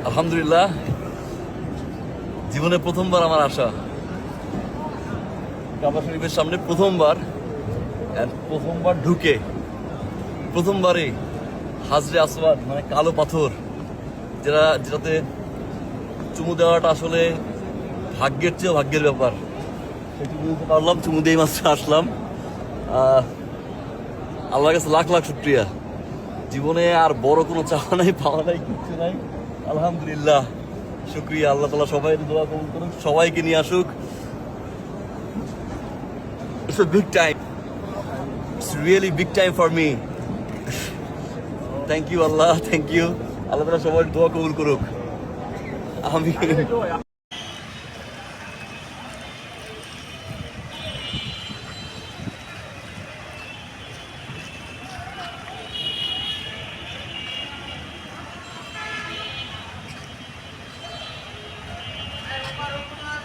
আলহামদুলিল্লাহ, জীবনে প্রথমবার আমার আসা কাবা শরীফের সামনে, প্রথমবার ঢুকে প্রথমবারে হাজরে আসওয়াদ মানে কালো পাথর, যেটাতে চুমু দেওয়াটা আসলে ভাগ্যের চেয়েও ভাগ্যের ব্যাপার। চুমু দিতে পারলাম, চুমু দিয়ে মাত্র আসলাম। আল্লাহর কাছে লাখ লাখ শুক্রিয়া। জীবনে আর বড় কোনো চাওয়া নাই, পাওয়া নাই, কিচ্ছু নাই। আলহামদুলিল্লাহ, শুক্রিয়া। আল্লাহ তাআলা সবাই দোয়া কবুল করুক, সবাইকে নিয়ে আসুক। It's a big time. It's really big time for me. Thank you Allah, thank you. আল্লাহ তাআলা সবাই দোয়া কবুল করুক। আমিন।